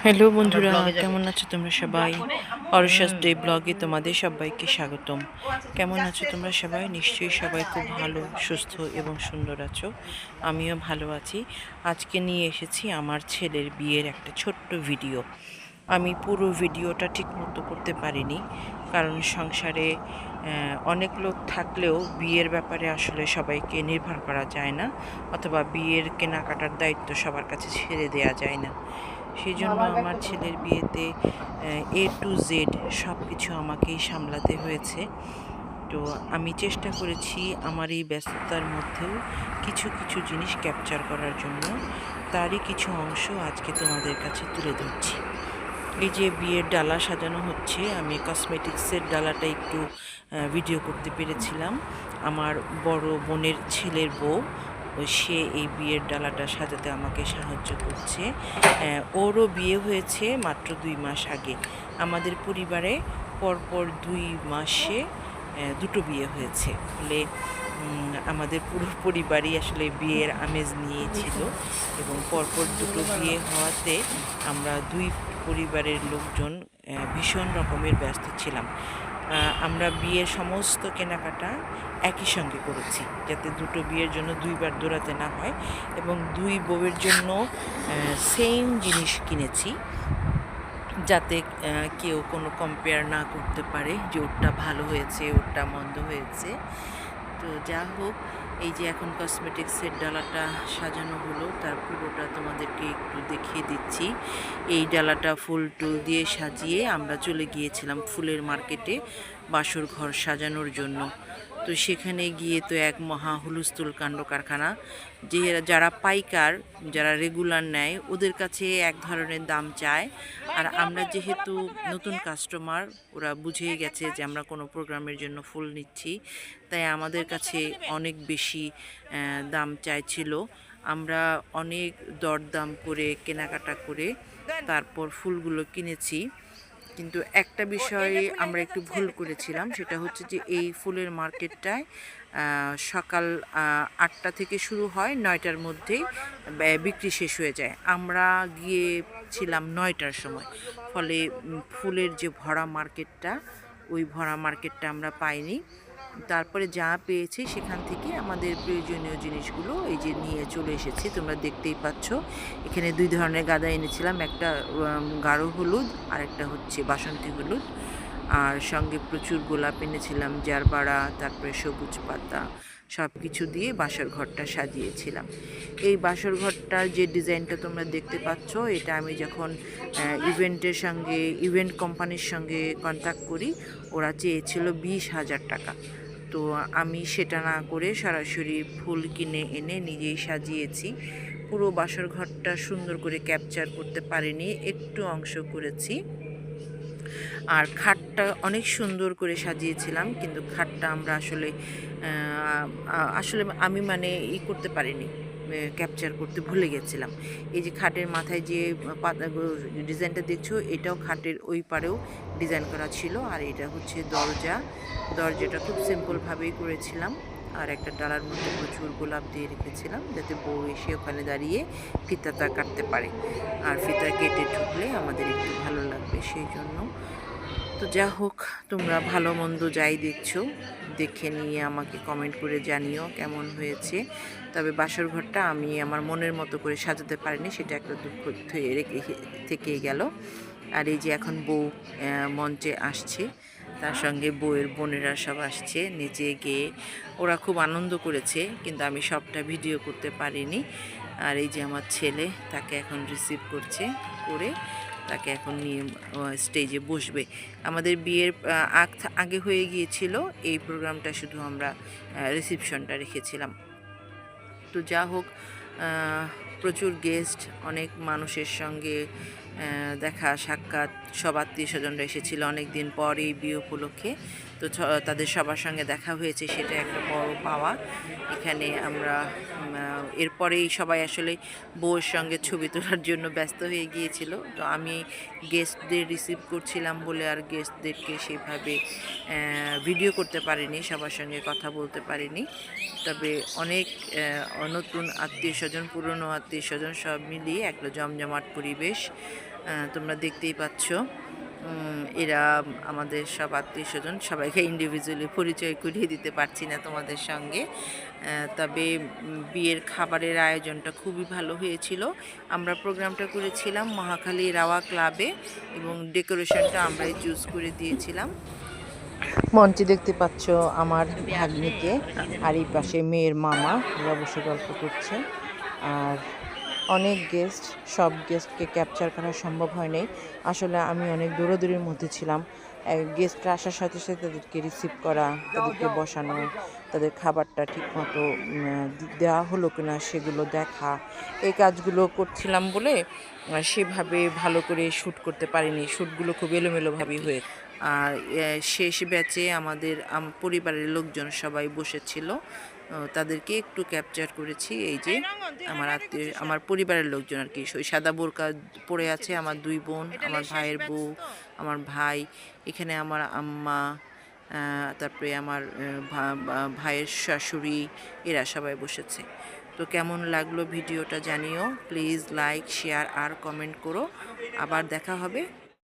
Hello বন্ধুরা, কেমন আছো তোমরা সবাই? অরশাস ডে ব্লগে তোমাদের সবাইকে স্বাগতম। কেমন আছো তোমরা সবাই? নিশ্চয়ই সবাই খুব ভালো, সুস্থ এবং সুন্দর আছো। আমিও ভালো আছি। আজকে নিয়ে এসেছি আমার ছেলের বিয়ের একটা ছোট্ট ভিডিও। আমি পুরো ভিডিওটা ঠিক মতো করতে পারিনি, কারণ সংসারে অনেক লোক থাকলেও বিয়ের ব্যাপারে আসলে সবাইকে নির্ভর করা যায় না, অথবা বিয়ের কেনাকাটার দায়িত্ব সবার কাছে ছেড়ে দেওয়া যায় না। সেই জন্য আমার ছেলের বিয়েতে A to Z সব কিছু আমাকেই সামলাতে হয়েছে। তো আমি চেষ্টা করেছি আমার এই ব্যস্ততার মধ্যেও কিছু কিছু জিনিস ক্যাপচার করার জন্য। তারই কিছু অংশ আজকে তোমাদের কাছে তুলে ধরছি। এই যে বিয়ের ডালা সাজানো হচ্ছে, আমি কসমেটিক্সের ডালাটা একটু ভিডিও করতে পেরেছিলাম। আমার বড় বোনের ছেলের বউ, সে এই বিয়ের ডালাটা সাজাতে আমাকে সাহায্য করছে। ওরও বিয়ে হয়েছে মাত্র 2 মাস আগে। আমাদের পরিবারে পরপর 2 মাসে দুটো বিয়ে হয়েছে। ফলে আমাদের পুরো পরিবারই আসলে বিয়ের আমেজ নিয়েছিল, এবং পরপর দুটো বিয়ে হওয়াতে আমরা দুই পরিবারের লোকজন ভীষণ রকমের ব্যস্ত ছিলাম। আমরা বিয়ের সমস্ত কেনাকাটা একই সঙ্গে করেছি, যাতে দুটো বিয়ের জন্য দুইবার দৌড়াতে না হয়, এবং দুই বউয়ের জন্য সেম জিনিস কিনেছি, যাতে কেউ কোনো কম্পেয়ার না করতে পারে যে ওরটা ভালো হয়েছে ওরটা মন্দ হয়েছে। তো যা হোক, এই যে এখন কসমেটিক্সের ডালাটা সাজানো হলো, তার পুরোটা তোমাদেরকে একটু দেখিয়ে দিচ্ছি। এই ডালাটা ফুল টুল দিয়ে সাজিয়ে আমরা চলে গিয়েছিলাম ফুলের মার্কেটে বাসর ঘর সাজানোর জন্য। তো সেখানে গিয়ে তো এক মহা হুলস্থুল কাণ্ড কারখানা। যে যারা পাইকার, যারা রেগুলার নেয়, ওদের কাছে এক ধরনের দাম চায়, আর আমরা যেহেতু নতুন কাস্টমার, ওরা বুঝেই গেছে যে আমরা কোনো প্রোগ্রামের জন্য ফুল নিচ্ছি, তাই আমাদের কাছে অনেক বেশি দাম চাইছিল। আমরা অনেক দরদাম করে কেনাকাটা করে তারপর ফুলগুলো কিনেছি। কিন্তু একটা বিষয়ে আমরা একটু ভুল করেছিলাম, সেটা হচ্ছে যে এই ফুলের মার্কেটটায় সকাল 8টা থেকে শুরু হয়, 9টার মধ্যেই বিক্রি শেষ হয়ে যায়। আমরা গিয়েছিলাম 9টার সময়, ফলে ফুলের যে ভরা মার্কেটটা, ওই ভরা মার্কেটটা আমরা পাইনি। তারপরে যা পেয়েছি সেখান থেকে আমাদের প্রয়োজনীয় জিনিসগুলো এই যে নিয়ে চলে এসেছি, তোমরা দেখতেই পাচ্ছ। এখানে 2 ধরনের গাঁদা এনেছিলাম, একটা গাঢ় হলুদ আর একটা হচ্ছে বাসন্তী হলুদ, আর সঙ্গে প্রচুর গোলাপ এনেছিলাম, জারবারা, তারপরে সবুজ পাতা, সব কিছু দিয়ে বাসর ঘরটা সাজিয়েছিলাম। এই বাসর ঘরটার যে ডিজাইনটা তোমরা দেখতে পাচ্ছ, এটা আমি যখন ইভেন্ট কোম্পানির সঙ্গে কন্ট্যাক্ট করি, ওরা চেয়েছিল 20,000 টাকা। তো আমি সেটা না করে সরাসরি ফুল কিনে এনে নিজেই সাজিয়েছি। পুরো বাসর ঘরটা সুন্দর করে ক্যাপচার করতে পারিনি, একটু অংশ করেছি। আর খাটটা অনেক সুন্দর করে সাজিয়েছিলাম, কিন্তু খাটটা আমরা আসলে আমি করতে পারিনি, ক্যাপচার করতে ভুলে গেছিলাম। এই যে খাটের মাথায় যে পাতা ডিজাইনটা দেখছো, এটাও খাটের ওই পারেও ডিজাইন করা ছিল। আর এটা হচ্ছে দরজাটা খুব সিম্পলভাবেই করেছিলাম। আর একটা ডালার মধ্যে প্রচুর গোলাপ দিয়ে রেখেছিলাম, যাতে বউ এসে ওখানে দাঁড়িয়ে ফিতাটা কাটতে পারে, আর ফিতা কেটে ঢুকলে আমাদের একটু ভালো লাগবে সেই জন্য। তো যা হোক, তোমরা ভালো মন্দ যাই দেখছো, দেখে নিয়ে আমাকে কমেন্ট করে জানিও কেমন হয়েছে। তবে বাসর ঘরটা আমি আমার মনের মতো করে সাজাতে পারিনি, সেটা একটা দুঃখ থেকে গেল। আর এই যে এখন বউ মঞ্চে আসছে, তার সঙ্গে বউয়ের বোনেরা সব আসছে নিচে গিয়ে। ওরা খুব আনন্দ করেছে, কিন্তু আমি সবটা ভিডিও করতে পারিনি। আর এই যে আমার ছেলে, তাকে এখন রিসিভ করছে, করে তাকে এখন নিয়ে স্টেজে বসবে। আমাদের বিয়ের আগে হয়ে গিয়েছিল এই প্রোগ্রামটা, শুধু আমরা রিসিপশনটা রেখেছিলাম। তো যা হোক, প্রচুর গেস্ট, অনেক মানুষের সঙ্গে দেখা সাক্ষাৎ, সব আত্মীয় স্বজনরা এসেছিল অনেক দিন পর এই বিয়ে উপলক্ষে। তো তাদের সবার সঙ্গে দেখা হয়েছে, সেটা একটা বড় পাওয়া। এখানে আমরা এরপরেই সবাই আসলে বউয়ের সঙ্গে ছবি তোলার জন্য ব্যস্ত হয়ে গিয়েছিল। তো আমি গেস্টদের রিসিভ করছিলাম বলে আর গেস্টদেরকে সেভাবে ভিডিও করতে পারিনি, সবার সঙ্গে কথা বলতে পারিনি। তবে অনেক নতুন আত্মীয় স্বজন, পুরনো আত্মীয় স্বজন সব মিলিয়ে একটা জমজমাট পরিবেশ। তোমরা দেখতেই পাচ্ছ। এরা আমাদের সব আত্মীয় স্বজন, সবাইকে ইন্ডিভিজুয়ালি পরিচয় করিয়ে দিতে পারছি না তোমাদের সঙ্গে। তবে বিয়ের খাবারের আয়োজনটা খুবই ভালো হয়েছিল। আমরা প্রোগ্রামটা করেছিলাম মহাখালী রাওয়া ক্লাবে এবং ডেকোরেশনটা আমরাই চুজ করে দিয়েছিলাম। মঞ্চে দেখতে পাচ্ছ আমার ভাগ্নিকে, আর এই পাশে মেয়ের মামা, ওরা বসে গল্প করছে। আর অনেক গেস্ট, সব গেস্টকে ক্যাপচার করা সম্ভব হয়নি। আসলে আমি অনেক দৌড়াদৌড়ির মধ্যে ছিলাম। গেস্টরা আসার সাথে সাথে তাদেরকে রিসিভ করা, তাদেরকে বসানো, তাদের খাবারটা ঠিকমতো দেওয়া হলো কিনা সেগুলো দেখা, এই কাজগুলো করছিলাম বলে সেভাবে ভালো করে শ্যুট করতে পারিনি। শ্যুটগুলো খুব এলোমেলোভাবেই হয়ে। আর শেষ ব্যাচে আমাদের পরিবারের লোকজন সবাই বসেছিল, তাদেরকে একটু ক্যাপচার করেছি। এই যে আমার পরিবারের লোকজন আর কি, ওই সাদা বোরকা পরে আছে আমার 2 বোন, আমার ভাইয়ের বউ, আমার ভাই, এখানে আমার আম্মা, তারপরে আমার ভাইয়ের শাশুড়ি, এরা সবাই বসেছে। তো কেমন লাগলো ভিডিওটা জানিও, প্লিজ লাইক, শেয়ার আর কমেন্ট করো। আবার দেখা হবে